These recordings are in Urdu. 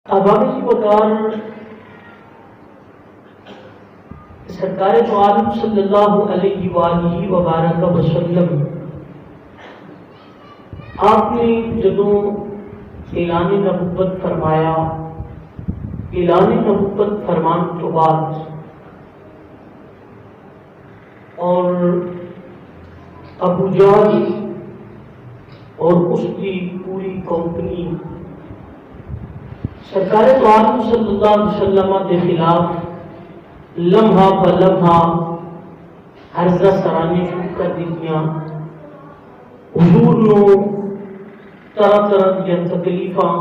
عوامی وقار سرکار تو عالم صلی اللہ علیہ وآلہ وبارک وسلم آپ نے جدوں اعلان نبوت فرمایا، اعلان نبوت فرمان تو بعد اور ابو جہل اور اس کی پوری کمپنی سرکار تو عالم صلی اللہ علیہ وسلم کے خلاف لمحہ بلمحہ ہرزہ سرانے شروع کر دیتیاں، حضور نو طرح طرح دیا تکلیفاں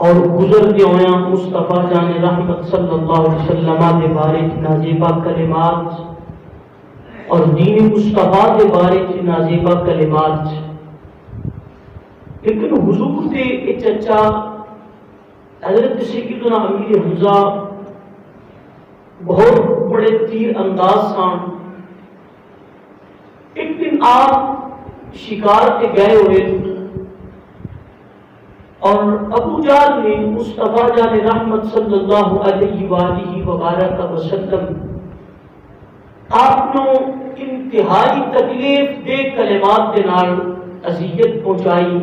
اور گزرتے ہوئے مصطفیٰ جان رحمت صلی اللہ علیہ وسلم کے بارے نازیبہ کلمات اور دین مصطفیٰ کے بارے نازیبہ کلمات، لیکن حضور کے چچا حضرت سیدنا امیر حمزہ بہت بڑے تیر انداز سان۔ ایک دن آپ شکار کے گئے ہوئے اور ابو جہل نے مصطفیٰ جان رحمت صلی اللہ علیہ وآلہ وبارک وسلم آپ کو انتہائی تکلیف دے کلمات دے نال اذیت پہنچائی،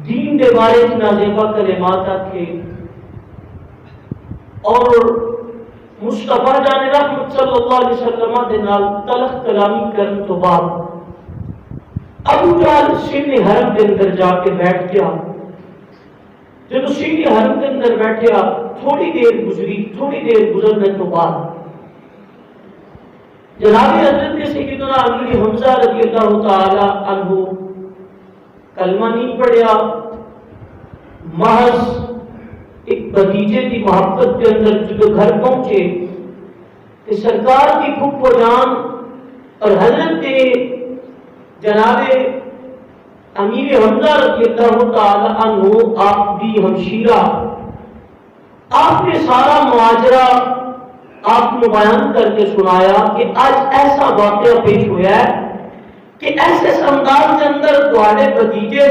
دین دے بارے نازیبہ کلمات آکھے اور مصطفیٰ جان رحمت صلی اللہ علیہ وسلم دے نال تلخ کلامی کرن تو بعد ابو جہل سین حرم کے اندر جا کے بیٹھ گیا۔ جب سین حرم کے اندر بیٹھیا تھوڑی دیر گزری، تھوڑی دیر گزرنے تو بعد جناب حضرت سیدنا امیر حمزہ رضی اللہ تعالی عنہ کلمہ نہیں پڑھیا، محض ایک بھتیجے کی محبت کے اندر جب گھر پہنچے کہ سرکار کی پھپھو جان اور حضرت جناب امیر حمزہ رضی اللہ تعالی عنہ آپ کی ہمشیرہ، آپ نے سارا معاجرہ آپ کو بیان کر کے سنایا کہ آج ایسا واقعہ پیش ہوا ہے کہ ایسے انداز کے اندر تمہارے بھتیجے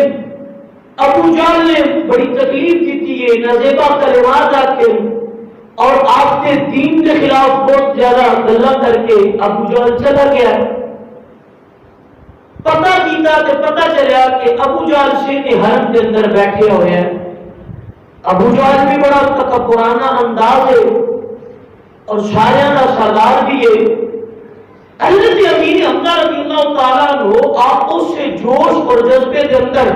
ابو جہل نے بڑی تکلیف دیتی ہے، نازیبہ کلمات آکے اور آپ کے دین کے خلاف بہت زیادہ گلہ کر کے ابو جہل چلا گیا۔ پتہ کیتا کہ پتہ چلیا کہ ابو جہل سے حرم کے اندر بیٹھے ہوئے ہیں۔ ابو جہل بھی بڑا تکبرانہ انداز ہے اور شاعرانہ سردار بھی ہے۔ حضرت امیر حمزہ رضی اللہ تعالیٰ عنہ آپ اس سے جوش اور جذبے کے اندر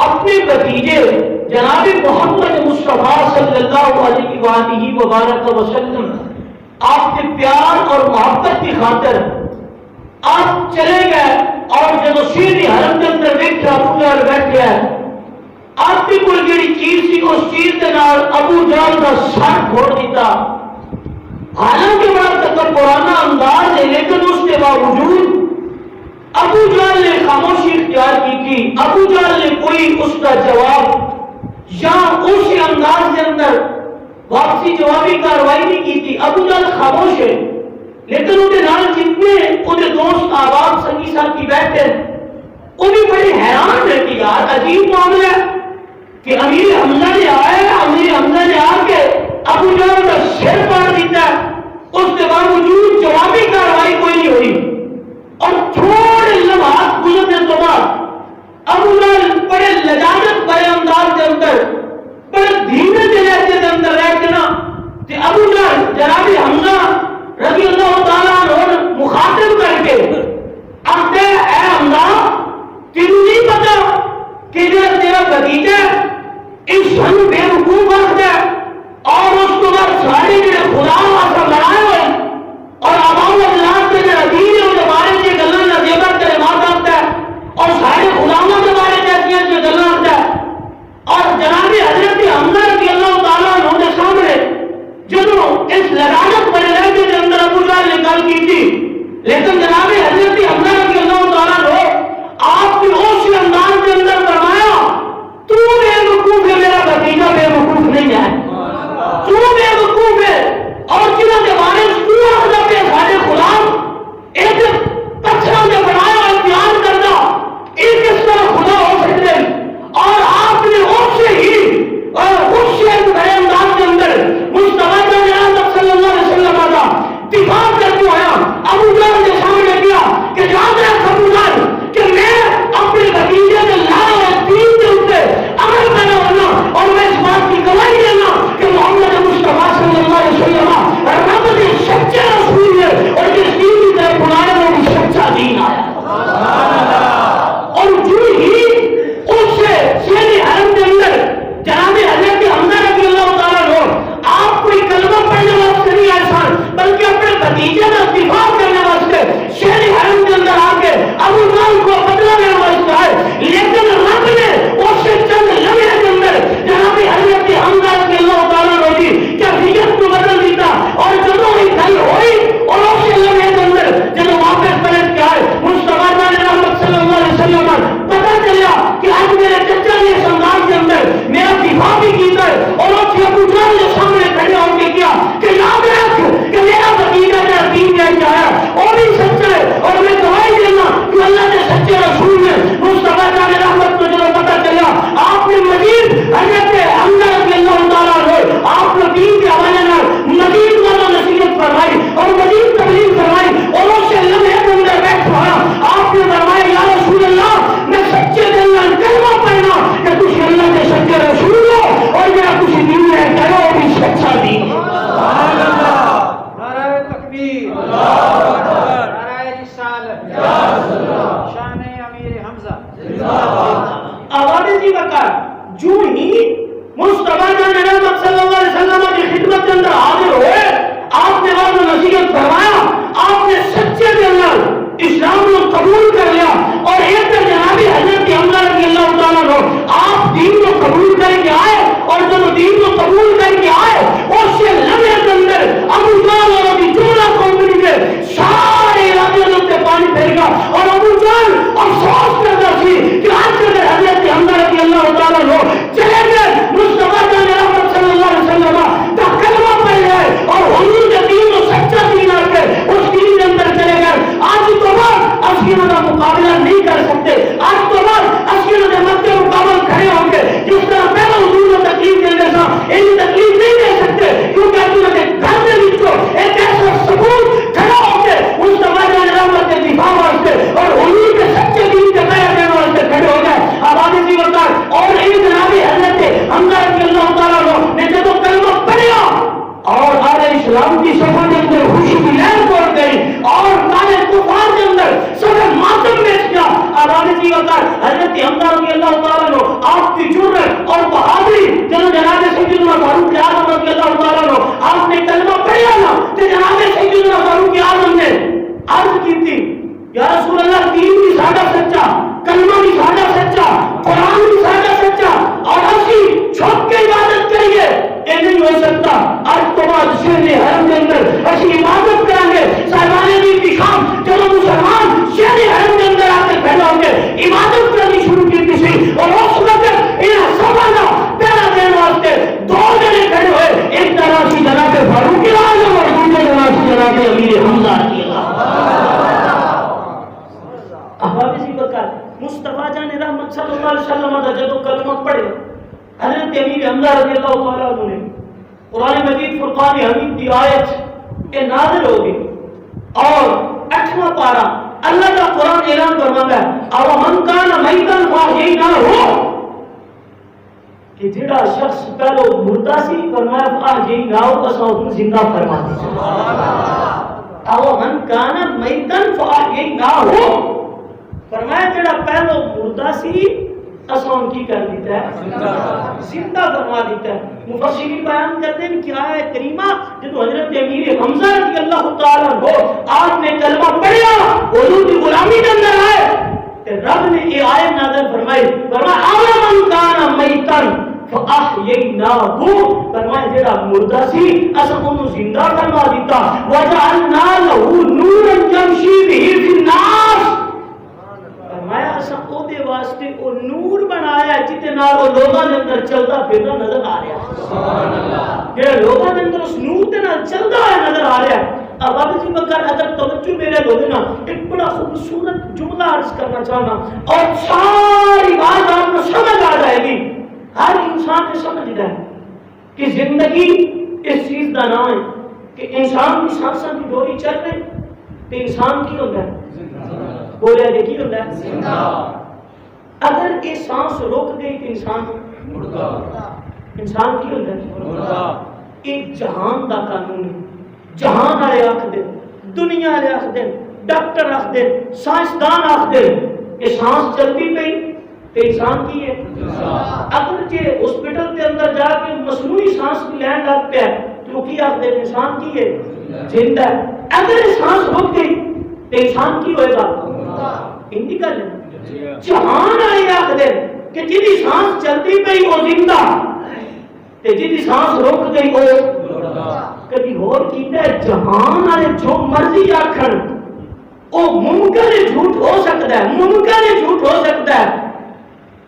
اپنے بھتیجے جناب محمد مصطفیٰ صلی اللہ علیہ وآلہ وبارک وسلم آپ کے پیار اور محبت کی خاطر آپ چلے گئے اور جب سین حرم کے اندر بیٹھا ابو جہل بیٹھے ہیں، آپ کی کوئی جڑی چیز سی اس چیز کے نال ابو جہل کا سر پھوڑ دیتا۔ حالانکہ بڑا تکبرانہ انداز ہے لیکن اس کے باوجود ابو جہل نے خاموشی اختیار کی تھی۔ ابو جہل نے کوئی اس کا جواب یا اس انداز کے اندر واپسی جوابی کاروائی نہیں کی تھی۔ ابو جہل خاموش ہے لیکن ان کے نال جتنے ان دوست احباب سنگی ساتھی بیٹھے وہ بھی بڑے حیران ہے کہ یار عجیب معاملہ ہے کہ امیر حمزہ نے آیا، امیر حمزہ نے آ کے ابو جہل کا سر پاڑ دیتا ہے، اس کے باوجود جوابی کاروائی کوئی نہیں ہوئی اور تھوڑے لمحات گزرنے کے بعد ابو جہل بڑے لجاجت بڑے انداز کے اندر بڑے دھیمے سے لہجے کے اندر رہ کے نا کہ ابو جہل جناب حمزہ رضی اللہ تعالیٰ عنہ مخاطب کر کے آتے اے حمزہ تینوں نہیں پتا کہ جو تیرا بھتیجا انسان بے وقوف وقت ہے اور اس کو بعد سارے جو خدا واسطہ لڑائے ہوئے اور عوام اللہ کے جو عدین ہے ان بارے سے گلہ نزیبہ کلمات آتا ہے اور سارے خداؤں کے بارے سے جو گلہ آتا ہے اور جناب حضرت حمزہ رضی اللہ تعالیٰ عنہ کے سامنے جنہوں اس لڑائت بڑے لہجے کے اندر ابو جہل نے گل کی تھی، لیکن جناب حضرت حمزہ رضی اللہ تعالیٰ عنہ آپ کے اس انداز کے اندر فرمایا تو بے وقوف ہے، میرا بھتیجا بے وقوف نہیں ہے، تو بے وقوف ہے اور جنہوں کے بارے میں سارے غلام ایک پتھروں نے بنایا امتحان کرنا ایک اس طرح خدا ہو سکتے اور آپ نے اس سے ہی مصطفیٰ جان رحمت صلی اللہ علیہ وسلم کی خدمت کے اندر حاضر ہوئے، آپ نے واضح نصیحت فرمایا، آپ نے سچے دل اسلام کو قبول کر لیا، اور ایک دن جناب حضرت حمزہ رضی اللہ تعالیٰ عنہ آپ دین کو قبول کر کے آئے، اور جب دین کو قبول کر کے آئے اس سے لمحے کے اندر ابو جہل اور ابی جہل کمپنی کے سارے علاقے میں پانی پھیر گیا، اور ابو جہل افسوس کرتا سی کہ آج کے حضرت حمزہ رضی اللہ تعالیٰ عنہ چلے گئے، مصطفیٰ جان رحمت صلی اللہ علیہ وسلم کا کلمہ پڑھ گئے اور حضور کے دین کو سچا دین آ کے اس دین کے اندر چلے گئے۔ آج تو بعد اسکروں کا مقابلہ نہیں کر سکتے، آج تو بعد اسکروں کے مد مقابل کھڑے ہوں گے، جس طرح پہلے حضور کو تکلیف دینے سے ان تکلیف نہیں دے سکتے، کیونکہ اسکروں کے گھر میں بچو ایک ایسا ثبوت کھڑا ہو کے مصطفیٰ جان رحمت کے دفاع واسطے اور حضور کے سچے دین کے بیان کرنے واسطے کھڑے ہو گئے۔ اب آگے سی وقت اور ایک جناب حضرت حمزہ رضی اللہ تعالیٰ عنہ نے جب کلمہ پڑھا اور آل اسلام کی صفوں کے اندر خوشی کی لہر پڑ گئی اور کالے کفار کے اندر سب ماتم بیچ گیا۔ اب آگے سی وقت حضرت حمزہ رضی اللہ تعالیٰ عنہ آپ کی جرأت اور بہادری جنہوں جناب سیدنا فاروق اعظم رضی اللہ تعالیٰ عنہ آپ نے کلمہ پڑھا نا کہ جناب سیدنا فاروق اعظم نے عرض کی تھی، یا رسول اللہ دین بھی ساڈا سچا، کلمہ بھی ساڈا سچا، قرآن بھی ساڈا سچا، اور اسی چھپ کے عبادت کریے، یہ نہیں ہو سکتا۔ آج تو بعد شہر حرم کے اندر اسی عبادت کریں گے، صاحبان دین کی شام جب مسلمان شہر حرم کے اندر آ کے کھڑے ہوں گے، عبادت کرنی شروع کی کسی، اور اس وقت انہیں سبانا پہلا دین واسطے دو جنے کھڑے ہوئے، ایک طرح سے جناب فاروق اعظم اور دوسرے طرح سے جناب امیر حمزہ رضی اللہ۔ احباب اسی وقت مصطفیٰ جان رحمت صلی اللہ علیہ وسلم کا جب کلمہ پڑھے حضرت امیر حمزہ رضی اللہ تعالیٰ عنہ نے قرآن مجید فرقان حمید کی آیت یہ نازل ہو گئی، اور 8واں پارہ اللہ کا قرآن اعلان فرماتا ہے، او من کان میتا فاحییناہ، کہ جڑا شخص پہلو مردہ سی فرمایا فاحییناہ اساں اس زندہ فرما دیا، او من کان میتا فاحییناہ فرمایا جڑا پہلو مردہ سی اسان کی کر دیتا ہے، زندہ فرما دیتا ہے۔ مفسرین بیان کرتے ہیں کہ آیت کریمہ جب حضرت امیر حمزہ رضی اللہ تعالیٰ عنہ آپ نے کلمہ پڑھا حضور کی غلامی کے اندر آئے کہ رب نے یہ آیت نازل فرمائی، فرمایا اَوَ مَنْ كَانَ مَيْتًا فَأَحْيَيْنَاهُ، فرمایا جڑا مردہ سی اساں اونوں زندہ فرما دیتا، وَجَعَلْنَا لَهُ نُورًا يَمْشِي بِهِ فِي النَّاسِ، فرمایا اساں او دے واسطے او نور بنایا جتے نال او لوگاں دے اندر چلدا پھردا نظر آ رہا ہے، سبحان اللہ، جے لوگاں دے اندر اس نور دے نال چلدا ہوا نظر آ رہا ہے۔ اب اب جی بکر اگر توجہ میرے لوگے نا ایک بڑا خوبصورت جملہ عرض کرنا چاہنا، اور ساری بات آپ کو سمجھ آ جائے گی، ہر انسان نے سمجھنا ہے کہ زندگی اس چیز کا نام ہے کہ انسان کی سانساں کی ڈوری چل رہی تو انسان کی ہوتا ہے، بولے دیکھی ہوتا ہے زندہ، اگر یہ سانس رک گئی تو انسان مردہ، انسان کی ہوتا ہے مردہ۔ ایک جہان دا قانون ہے، جہان والے آخ دے، دنیا والے آخ دے، ڈاکٹر آخ دے، سائنسدان آخ دے کہ سانس چلتی پئی تو انسان کی ہے، اگر جے ہاسپٹل کے اندر جا کے مصنوعی سانس لین لگ پیا تو کی آخ دے انسان کی ہے زندہ ہے، اگر سانس رک گئی تو انسان کی ہوئے گا اندی کر لیں۔ جہان آئے آخ دے کہ جی سانس چلتی پئی وہ زندہ تے جی سانس رک گئی وہ کبھی غور کیتا ہے جہان والے جو مرضی آکھن وہ ممکن ہے جھوٹ ہو سکتا ہے، ممکن ہے جھوٹ ہو سکتا ہے،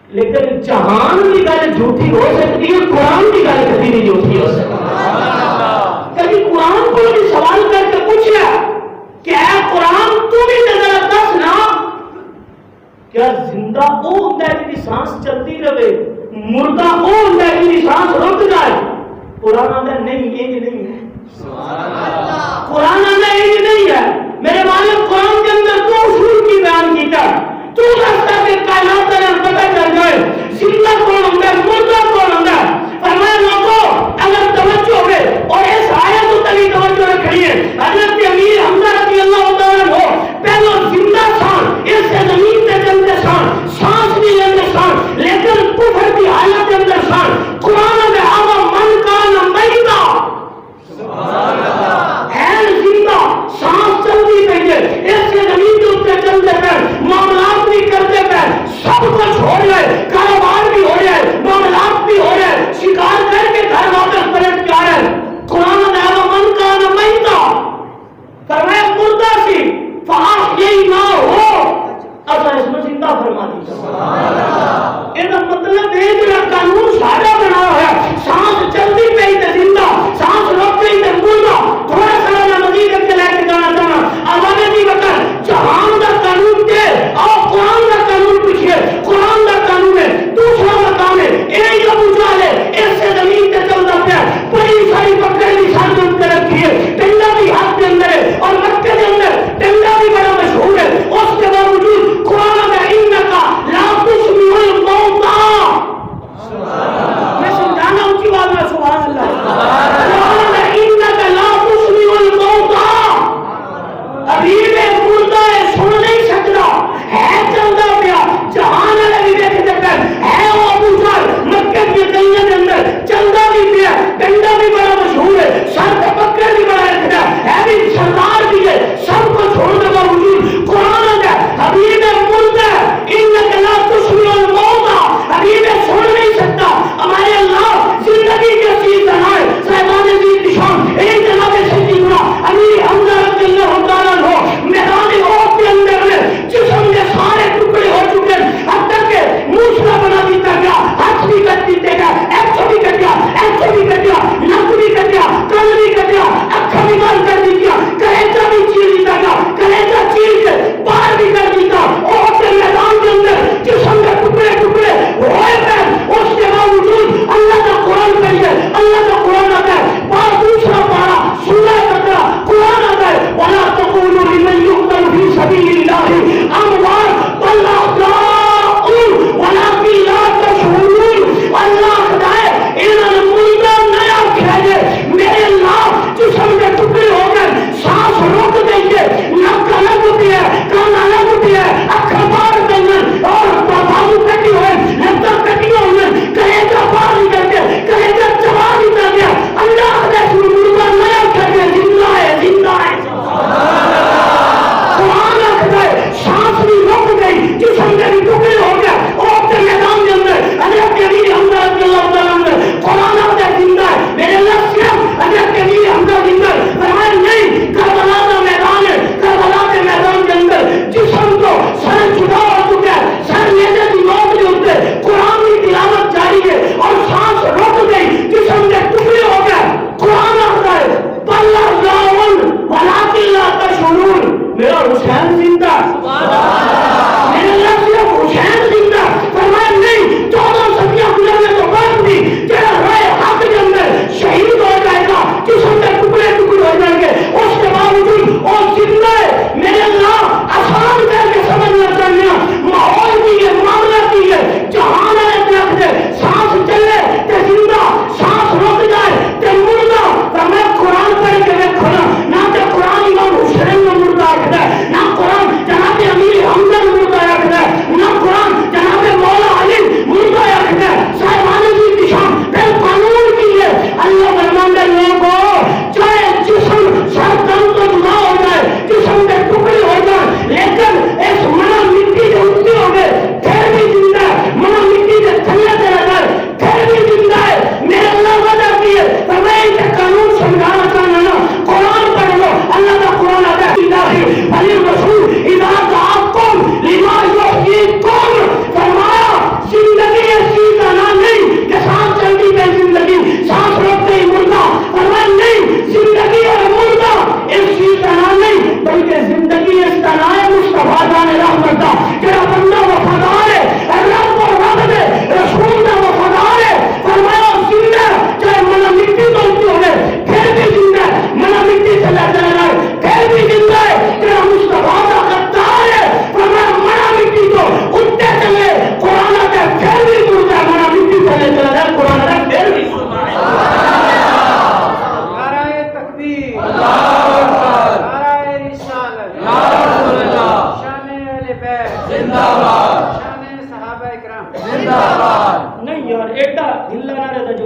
لیکن جہان کی گل جھوٹی ہو سکتی ہے، قرآن کی گل کبھی نہیں جھوٹی ہو سکتی۔ کبھی قرآن کو بھی سوال کر کے پوچھا کہ اے قرآن تو بھی نظر دس نا، کیا زندہ وہ ہوتا ہے جی سانس چلتی رہے، مردہ وہ ہوتا ہے جی سانس رک جائے؟ قرآن آتا ہے نہیں، یہ نہیں ہے، قرآن آتا ہے یہ نہیں ہے۔ میرے مالک قرآن کے اندر تو اصول کی بیان کیتا تو رستہ کے کائنات کا پتہ چل جائے زندہ کون ہوتا ہے، مردہ کون ہوتا ہے۔ فرمایا لوگوں اگر توجہ ہوئے اور اس آیت کو تلی توجہ رکھنی ہے، حضرت امیر حمزہ رضی اللہ تعالیٰ عنہ پہلو زندہ سان، اس سے زمین پہ چلتے سان، سانس بھی لیتے سان، لیکن کفر کی حالت کے اندر سان، قرآن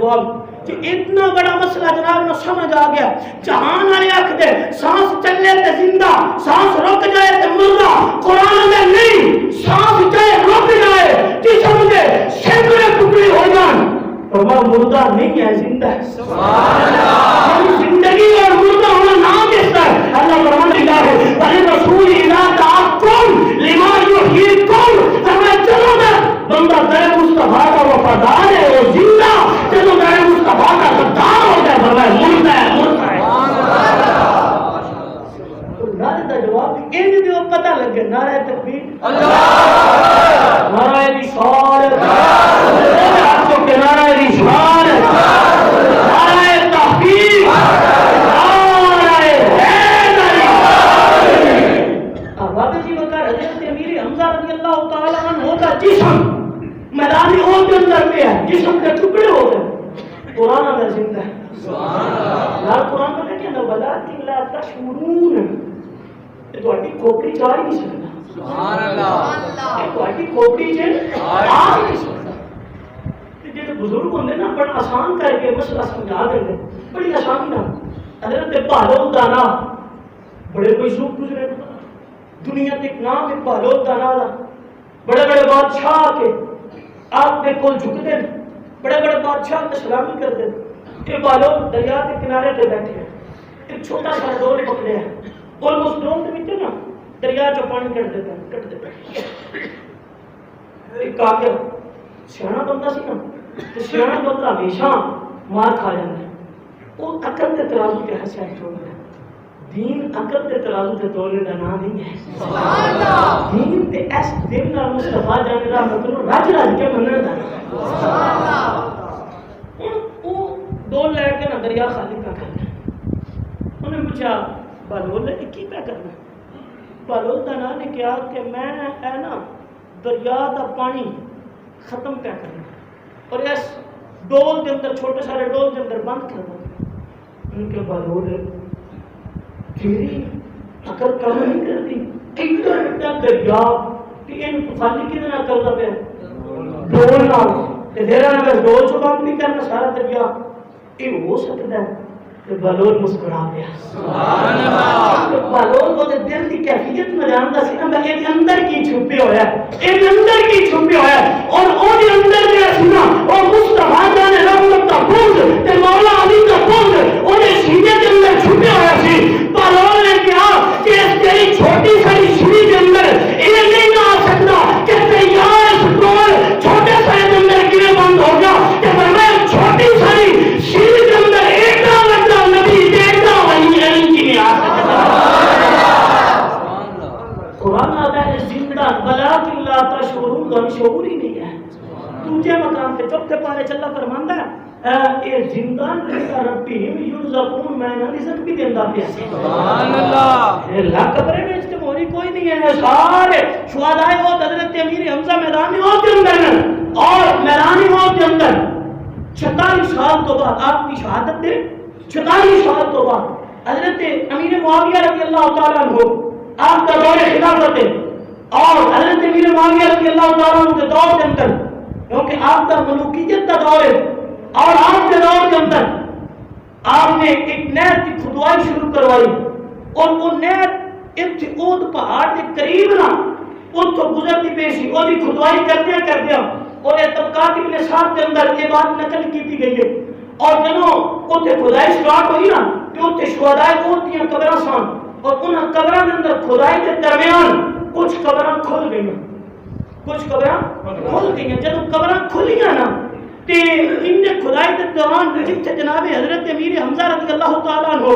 جواب کہ اتنا بڑا مسئلہ جناب نو سمجھ آ گیا. جہان والے آکھ دے سانس چلے تے زندہ, سانس رک جائے تے مردہ. قرآن میں نہیں, سانس چلے رک جائے جسم دے سینکڑے ٹکڑے ہو جان اور وہ مردہ نہیں ہے, زندہ ہے. سبحان اللہ. زندگی اور مردہ ہونا نام کیسا ہے؟ اللہ فرماتا ہے بھلے رسول اللہ تعاکم لما یحییکم, فرمایا چلو میں بندہ غیر مصطفیٰ کا وفادار ہے وہ زندہ, چلو غیر مصطفیٰ کا غدار ہو جائے فرمایا مردہ ہے, مردہ ہے. نعرے کا جواب ان دیو پتہ لگے نعرہ تکبیر اللہ, نعرہ رسالت اللہ, تو کہ نعرہ رسالت, نعرہ تحقیق, نعرہ حیدری. بابا جی بکر حضرت امیر حمزہ رضی اللہ تعالیٰ عنہ کا جسم میدان احد کے اندر پہ ہے, جسم کے ٹکڑے ہو گئے, قرآن میں زندہ ہے. یار قرآن میں کہتے ہیں ولیکن لا تشعرون, یہ تو اٹھی کھوپڑی چاہ ہی نہیں سکتا. سبحان اللہ. یہ تو اٹھی کھوپڑی چاہ نہیں سکتا. جیسے بزرگ ہوندے نا بڑا آسان کر کے مسئلہ سمجھا دیں گے, بڑی آسانی نہ. حضرت بہلول دانا بڑے کوئی سوکھ گزرے دنیا کے نام ایک بہلول دانا دا, بڑے بڑے بادشاہ کے آپ کے کول جھکتے ہیں, بڑے بڑے بادشاہ کے سلامی کرتے ہیں. یہ بہلول دریا کے کنارے پہ بیٹھے ہیں, ایک چھوٹا سا ڈول پکڑے ہیں اور اس ڈول کے نیچے نا دریا جو پانی کٹ دیتا ہے. ایک کافر سیاح بندہ سی نا, تو سیاح بندہ ہمیشہ مار کھا جاتا ہے. وہ عقل کے ترازو کے حسین چھوڑ ہے. دین عقل کے ترازو کے تولنے کا نام نہیں ہے. سبحان اللہ. دین تے اس دل نال مصطفیٰ جان دا مطلب راج راج کے منن دا. سبحان اللہ. وہ ڈول لے کے نا دریا خالی کا کرنا. انہوں نے پوچھا بہلول نے کی پہ کرنا؟ بہلول دانا نے کہا کہ میں اے نا دریا دا پانی ختم پہ کرنا اور اس ڈول کے اندر, چھوٹے سارے ڈول کے اندر بند کر دوں. ان کے بہلول تیری عقل کام نہیں کرتی, اتنا بڑا دریا کہ ان خالی کتنا کرتا پہ ڈول نہ تیرا نہ بس ڈول سے کام نہیں کرنا سارا دریا. یہ ہو سکتا ہے کہ بہلول مسکرا گیا. سبحان اللہ. بہلول کو دل کی کیفیت میں جانتا سی نا ایک اندر کی چھپی ہوا ہے, ایک اندر کی چھپی ہوا ہے, اور وہ بھی اندر جو ہے نا اور مصطفیٰ جان رحمت کا بوجھ تے مولا علی کا بوجھ اور سینے کے اندر چھپے ہوا سی. بہلول نے کہا کہ اس تیری چھوٹی ساری سینے کے اندر یہ نہیں آ سکتا کہ تیار ڈول چھوٹے سارے کے اندر گرے بند ہو گیا کہ میں چھوٹی ساری سینے کے اندر ایک قرآن آتا ہے زندہ ولیکن لا تشعرون, کا شعور ہی نہیں ہے. دوسرے مقام پہ چوتھے پارے چلا فرماندا ہے اے زندہ ربہم یرزقون, میں نہ رزق بھی دیندا پیا. سبحان اللہ. اے لا قبرے میں استموری کوئی نہیں ہے. سارے شہدائے وہ حضرت امیر حمزہ میدان احد کے اندر اور میدان احد کے اندر 46 سال تو بعد آپ کی شہادت دے 46 سال تو بعد حضرت امیر معاویہ رضی اللہ تعالیٰ عنہ آپ کا دور خلافت ہے اور حضرت امیر معاویہ رضی اللہ تعالیٰ عنہ کے دور کے اندر, کیونکہ آپ کا ملوکیت کا دور ہے اور آپ کے دور کے اندر آپ نے ایک نہر کی کھدوائی شروع کروائی اور وہ نہر احد پہاڑ کے قریب نا ان کو گزرتی پیشی وہ بھی کھدوائی کر دیا اور یہ طبقات ابن سعد کے اندر یہ بات نقل کی گئی ہے. اور جنہوں اتنے کھدائی سٹارٹ ہوئی نا تو اتنے شہدائے احد قبراں سن اور ان قبراں کے اندر کھدائی کے درمیان کچھ قبراں کھل گئی, کچھ قبراں کھل گئی. جب قبراں کھلیاں نا تے ان نے کھدائی کے دوران جتنے جناب حضرت امیر حمزہ رضی اللہ تعالیٰ عنہ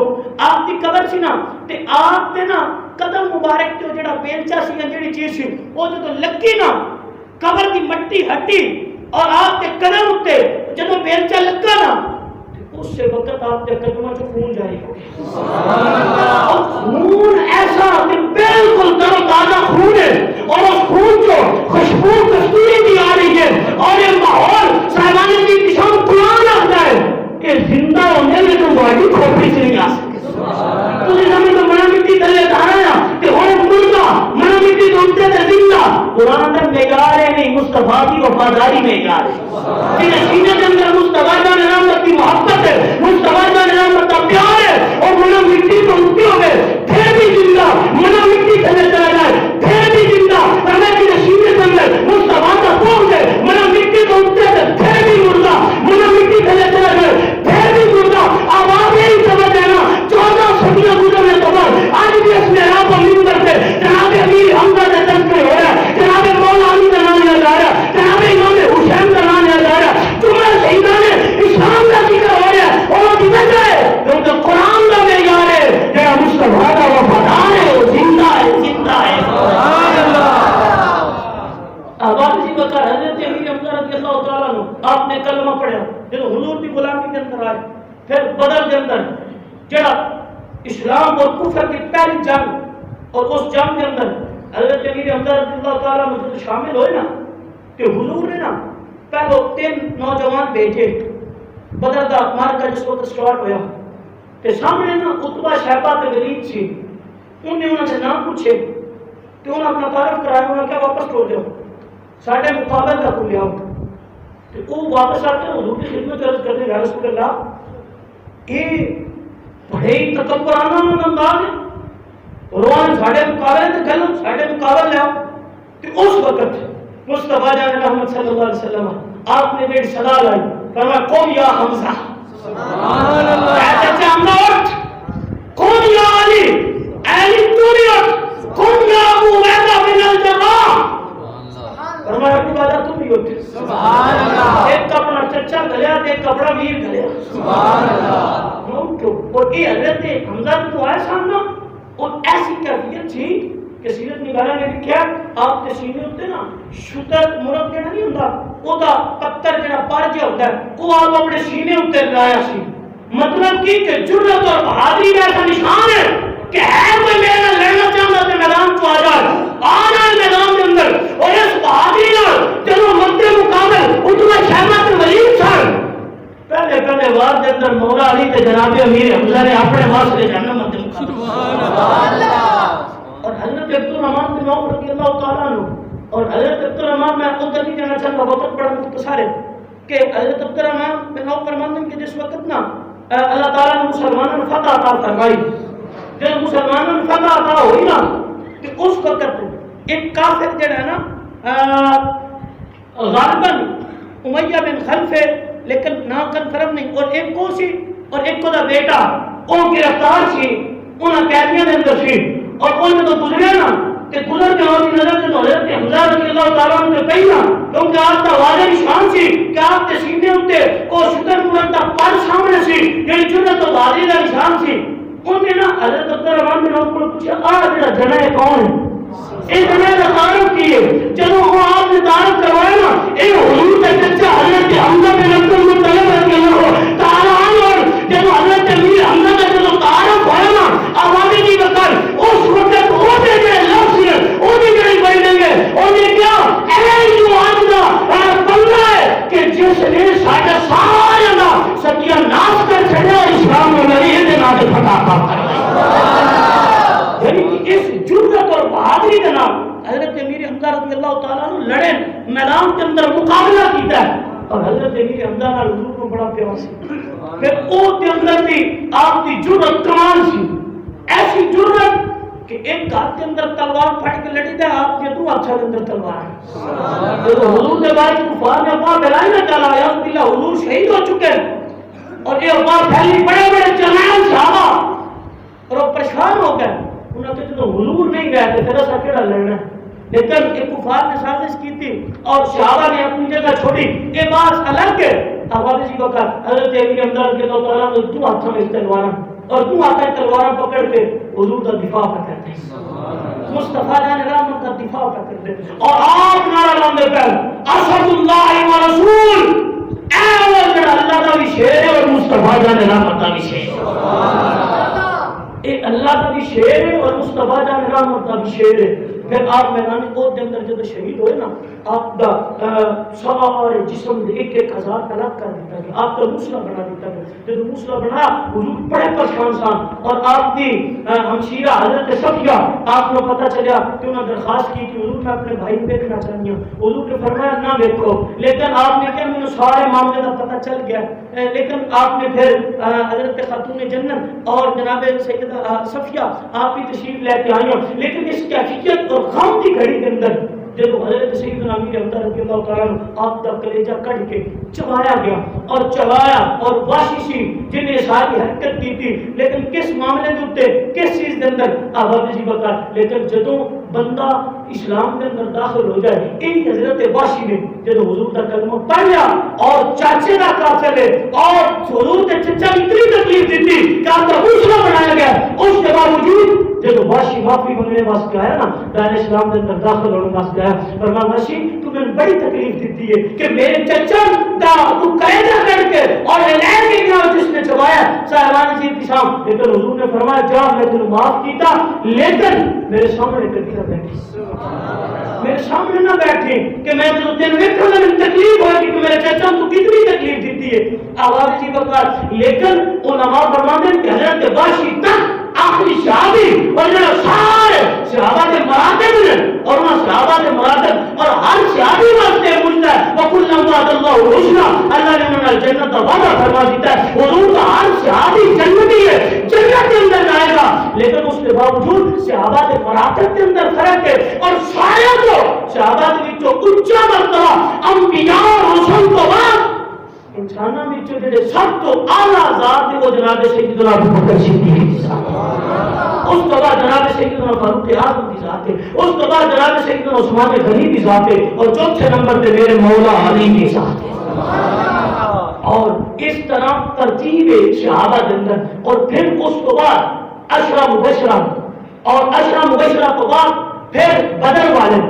آپ کی قبر سی نا تے آپ تے نا قدم مبارک تو جڑا بیلچا سی جڑی چیز سی وہ جو لگی نا قبر کی مٹی ہٹی اور آپ کے قدم اتے جب بیلچا لگا نا اس سے وقت آپ کے قدموں سے خون جاری ہو گیا. اور خون ایسا کہ بالکل تر تازہ خون ہے اور اس خون کو خوشبو کستوری بھی آ رہی ہے اور یہ ماحول صاحبان کی دشان قرآن لگتا ہے کہ زندہ ہونے میں تو باڈی کھوپڑی سے نہیں آ سکتے. تو اس ہمیں تو منا مٹی تلے دھانا کہ ہو مردہ منا مٹی دھونتے تھے زندہ. قرآن تک معیار ہے نہیں, مصطفیٰ کی وفاداری معیار ہے. سینے کے اندر مصطفیٰ کا نام غلامی کے اندر آئے. پھر بدر کے اندر جڑا اسلام اور کفر کی پہلی جنگ، اور اس جنگ کے اندر حضرت امیر حمزہ رضی اللہ تعالیٰ عنہ شامل ہوئے نا، کہ حضور نے نا پہلو 3 نوجوان بھیجے. بدر کا مارکا جس وقت سٹارٹ ہوا تے سامنے نا عتبہ شیبہ تے ولید سی. انہیں انہوں نے نام پوچھے کہ انہوں نے اپنا تعارف کرایا. انہوں نے کیا واپس چھوڑ دیو، ساڑھے مقابل کا کھول لیاؤ. تو وہ واپس آتے ہیں حضور کی خدمت عرض کرتے ہیں یا رسول اللہ یہ بڑے ہی تکبرانہ انداز ہے، روان ساڑھے مقابل تے گلوں ساڑھے مقابل لیاؤ. تو اس وقت مصطفیٰ جان رحمت صلی اللہ علیہ وسلم آپ نے ایک صدا لائی، فرمایا قوم یا حمزہ، سبحان اللہ، کہتے ہیں حمزہ اٹھ، قوم یا علی، علی تو بھی اٹھ، قوم یا ابو عبیدہ بن الجراح، فرمایا ابو عبیدہ تو بھی اٹھ، سبحان اللہ. ایک کپڑا چچا گلیا تے ایک کپڑا ویر گلیا، سبحان اللہ. اور یہ حضرت حمزہ تو آئے سامنا، اور ایسی کیفیت تھی کہ سیرت نگارہ نے لکھا آپ کے سینے ہوتے نا شتر مرد جڑا نہیں ہوندا او دا پتھر جڑا پڑ جا ہوندا ہے وہ آپ اپنے سینے اوتے لایا سی. مطلب کی کہ جرأت اور بہادری کا ایسا نشان ہے کہ ہے کوئی میرے نال لڑنا چاہتا تے میدان تو آ جائے، آ جائے میدان کے اندر. اور اس بہادری نال جدوں مد مقابل عتبہ شیبہ تے ولید سن، پہلے وار دے اندر مولا علی تے جناب امیر حمزہ نے اپنے واسطے جہنم مد مقابل. سبحان اللہ. اور حضرت عبدالرحمن بن عوف رضی اللہ تعالیٰ عنہ، اور حضرت عبدالرحمن میں ادھر نہیں جانا چاہتا، وقت بڑا مختصر ہے کہ حضرت عبدالرحمن بن عوف فرماتے ہیں کہ جس وقت نا اللہ تعالیٰ نے مسلمانوں نے فتح عطا فرمائی، جب مسلمانوں نے فتح عطا ہوئی نا کہ اس وقت ایک کافر جڑا ہے نا غالباً امیہ بن خلف ہے لیکن نام کنفرم نہیں، اور ایک کو سی اور ایک کو دا بیٹا وہ گرفتار سی، انہاں قیدیاں دے اندر سی. اور کوئی تو گزرے نا کہ گزر کے اور نظر سے حضرت حمزہ رضی اللہ تعالیٰ عنہ نے کہی نا کیونکہ آپ کا واضح نشان سی کہ آپ کے سینے ہوتے وہ شکر مرد کا پر سامنے سی یعنی جرأت و بہادری کا نشان سی. انہوں نے نا حضرت عبدالرحمن بن عوف کو پوچھا آ جڑا جنا ہے کون ہے؟ اس جنا کا تعارف کیے. جب وہ آپ نے تعارف کروایا نا یہ حضور کا چچا حضرت حمزہ بن عبد المطلب رضی اللہ تعالیٰ عنہ، اور جب حضرت امیر حمزہ کا جب تعارف ہوا نا آوازیں نہیں بکر اس وقت وہ دے گئے لفظ ہے وہ دے گئے بڑھیں گے اور یہ کیا اے جو آج بندہ ہے کہ جس نے ساڑھے سارے نا ستیہ ناس کر چھڑیا اسلام میں میری یہ دینا دے فتح پا کر یعنی کہ اس جرأت اور بہادری کے نام حضرت امیر حمزہ رضی اللہ تعالیٰ عنہ لڑے میدان کے اندر مقابلہ کیتا ہے. اور حضرت امیر حمزہ نے حضور کو بڑا پیار سی پھر او کے اندر بھی آپ کی جرأت کمال سی، ایسی جرأت کہ ایک ہاتھ کے اندر تلوار پھٹ کے لڑی تھا آپ کے دو ہاتھوں کے اندر تلوار ہے. جب حضور کے بعد کفار نے افواہ پھیلائی نہ چلا یا باللہ حضور شہید ہو چکے اور یہ افواہ پھیلی بڑے بڑے جنرل صحابہ اور وہ پریشان ہو گئے. انہوں نے کہا تو حضور نہیں گئے تو تیرا سا کیڑا لڑنا ہے. لیکن ایک کفار نے سازش کی تھی اور صحابہ نے اپنی جگہ چھوڑی. یہ بات الگ ہے. اب واپسی کو کہا حضرت امیر حمزہ رضی اللہ تعالیٰ نے دو ہاتھوں میں تلوار اور دو ہاتھ تلوار پکڑ کے حضور کا دفاع کرتے ہیں، مصطفیٰ جان رحمت کا دفاع کرتے ہیں. اور آپ نعرہ لاندے پہ اسد اللہ و رسول، اے وہ جڑا اللہ کا بھی شیر ہے اور مصطفیٰ جان رحمت کا بھی شیر ہے. اے اللہ کا بھی شیر ہے اور مصطفیٰ جان رحمت کا بھی شیر ہے. پھر آپ میدان عہد کے اندر جب شہید ہوئے نا آپ کا سارے جسم ایک ایک ہزار طلاق کر دیتا گیا، آپ کا موسلا بنا دیتا گیا. جب موسلا بنا حضور بڑے پریشان سان اور آپ کی ہمشیرہ حضرت صفیہ آپ کو پتہ چلا کہ انہوں نے درخواست کی کہ حضور میں اپنے بھائی دیکھنا چاہیے. حضور نے فرمایا نہ دیکھو، لیکن آپ نے کیا مجھے سارے معاملے کا پتہ چل گیا. لیکن آپ نے پھر حضرت خاتون جنت اور جناب سیدہ صفیہ آپ کی تشریف لے کے آئی. لیکن اس کی حقیقت اور غم کی گھڑی کے اندر جب حضرت سیدنا امیر حمزہ رضی اللہ تعالیٰ عنہ آپ کا کلیجہ کٹ کے چبایا گیا اور چبایا اور واشی سی جنہیں ساری حرکت کی تھی لیکن کس معاملے کے اوپر کس چیز کے اندر آباد جی بتا. لیکن جدوں بندہ اسلام کے اندر داخل ہو جائے ان حضرت واشی نے جب حضور کا کلمہ پڑھ لیا اور چاچے کا قاتل ہے اور حضور کے چچا اتنی تکلیف دی تھی کہ آپ کا دوسرا بنایا گیا. اس کے باوجود جب واشی معافی مانگنے واسطے آیا نا دائرہ اسلام کے اندر داخل ہونے واسطے آیا فرمایا واشی تو میں بڑی تکلیف دیتی ہے کہ میرے چچا کا تو قیدہ کر کے اور کی سام لیکن حضور نے فرمایا جا میں تجھے معاف کیتا لیکن میرے سامنے کبھی نہ بیٹھی میرے سامنے نہ بیٹھے کہ میں تو تین ویکھا میں تکلیف ہوئی کہ میرے چچا تو کتنی تکلیف دیتی ہے آواز جی وقت لیکن علماء فرماتے ہیں کہ حضرت باشی تک آخری صحابی اور جو سارے صحابہ کے مراتب ہیں اور وہ صحابہ کے مراتب اور ہر صحابی واسطے ملتا ہے وَقُلْ وَعَدَ اللَّهُ الْحُسْنَى اللہ نے انہوں نے جنت کا وعدہ فرما دیتا ہے حضور کا ہر صحابی جنتی ہے جنت کے اندر جائے گا لیکن اس کے باوجود صحابہ کے مراتب کے اندر فرق ہے اور سارے کو صحابہ کے جو اونچا مرتبہ انبیاء اور رسول کو بعد انسانوں میں جو سب تو اعلیٰ ذات ہے وہ جناب سیدنا ابو بکر صدیق اس کے بعد جناب سیدنا فاروق اعظم کی ذات ہے اس کے بعد جناب سیدنا عثمان غنی کی ذات ہے اور چوتھے نمبر پہ میرے مولا علی کی ذات ہے اور اس طرح ترتیب صحابہ کے اندر اور پھر اس کے بعد عشرہ مبشرہ اور عشرہ مبشرہ کے بعد پھر بدر والے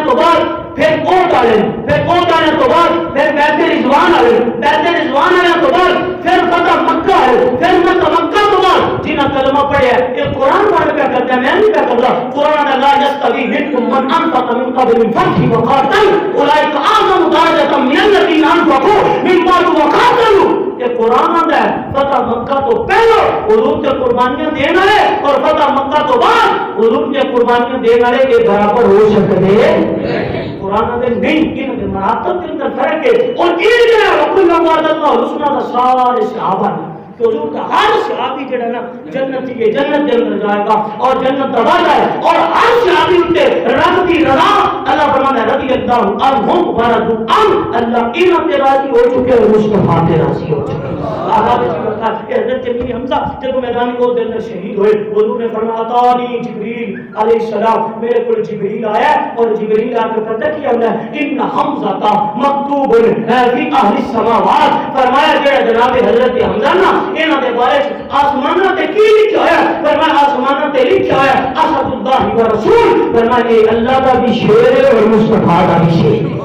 تو بعد پھر اوٹ والے تو بعد پھر بیت رضوان والے تو بعد پھر فتح مکہ ہے پھر مکہ تو بعد جنہاں کلمہ پڑھے یہ قرآن پڑھ پہ کرتا ہے میں نہیں پہ کرتا قرآن اللہ یستوی منکم من انفق من قبل الفتح وقاتل اولئک اعظم درجۃ من الذین انفقوا من بعد وقاتلوا یہ قرآن آتا ہے فتح مکہ تو پہلو حضور کے قربانیاں دینا ہے اور فتح مکہ تو بعد حضور کے قربانیاں دینا ہے یہ برابر ہو سکتے ہیں قرآن میں نہیں ان کے مراتب کے اندر فرق ہے اور ان کے وکل وعد اللہ الحسنى کا سارے صحابہ کہ حضور کا ہر صحابی جڑا نا جنتی ہے جنت کے اندر جائے گا اور جنت دبا جائے اور ہر صحابی اٹھے رب کی رضا اللہ فرماتا ہے رضی اللہ عنہم ورضوا عنہ اللہ انہوں سے راضی ہو چکے اور مصطفیٰ سے راضی ہو چکے آقا نے کہا کہ حضرت امیر حمزہ جب میدان کو دل میں شہید ہوئے حضور نے فرمایا اتانی جبریل علیہ السلام میرے کو جبریل آیا اور جبریل آ کے پتہ کیا انہیں ان حمزہ کا مکتوب فی اہل السماوات فرمایا کہ جناب حضرت حمزہ نا انہاں دے بارے آسماناں تے کی لکھا ہے فرمایا آسماناں تے لکھا ہے اسد اللہ و رسول فرمایا یہ اللہ کا بھی شیر ہے اور مصطفیٰ کا بھی شیر ہے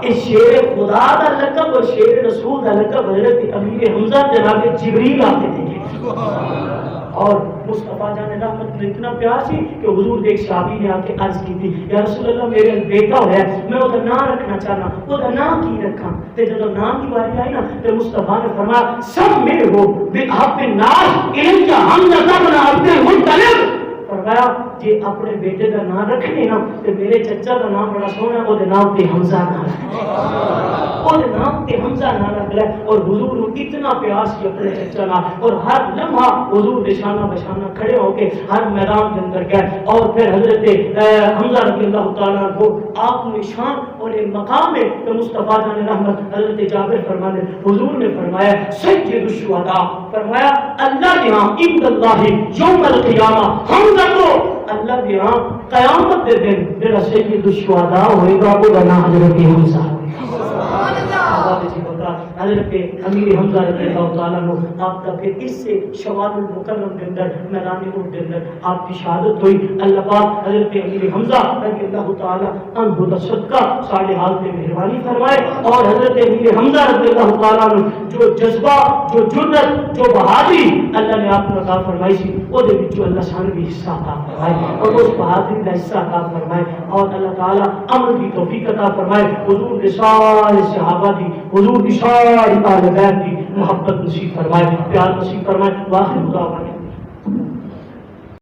اس شیر خدا کا لقب اور شیر رسول کا لقب حضرت امیر حمزہ جناب جبریل آتے تھے اور مصطفیٰ جان رحمت نے اتنا پیار سی کہ حضور ایک صحابی نے آ کے عرض کی تھی یا رسول اللہ میرے بیٹا ہے میں وہ نام رکھنا چاہنا وہ نام کی رکھا تے جب نام کی باری آئی نا تو مصطفیٰ نے فرمایا سب میں ہو بحب الناس الیک حمزہ بن عبد المطلب فرمایا جی اپنے بیٹے کا نام رکھنے نا تو میرے چچا کا نام بڑا سونا وہ نام تے حمزہ نہ وہ نام تے حمزہ نہ رکھ لے اور حضور اتنا پیار سی اپنے چچا کا اور ہر لمحہ حضور نشانہ بشانہ کھڑے ہو کے ہر میدان کے اندر گئے اور پھر حضرت حمزہ رضی اللہ تعالیٰ کو آپ نشان اور ایک مقام ہے کہ مصطفیٰ جان رحمت حضرت جابر فرمانے حضور نے فرمایا سید الشہداء فرمایا اللہ کے ہاں عند اللہ یوم القیامہ حمزہ کو اللہ کے ہاں قیامت دے دن جڑا سید الشہداء ہوئے گا وہ بنا حضرت حمزہ حضرت امیر حمزہ رضی اللہ تعالیٰ عنہ آپ کا پھر اس سے شوال المکرم کے اندر میدان احد کے اندر آپ کی شہادت ہوئی اللہ پاک حضرت امیر حمزہ رضی اللہ تعالیٰ عنہ کا صدقہ سارے حال پہ مہربانی فرمائے اور حضرت امیر حمزہ رضی اللہ تعالیٰ عنہ جو جذبہ جو جرأت جو بہادری اللہ نے آپ کو عطا فرمائی سی وہ دے وچ اللہ سان بھی حصہ عطا فرمائے اور اس بہادری کا حصہ عطا فرمائے اور اللہ تعالیٰ عمل کی توفیق عطا فرمائے حضور کے سارے صحابہ دی حضور کی ساری اہل بیت کی محبت نصیب فرمائے پیار نصیب فرمائے واخر دعوانا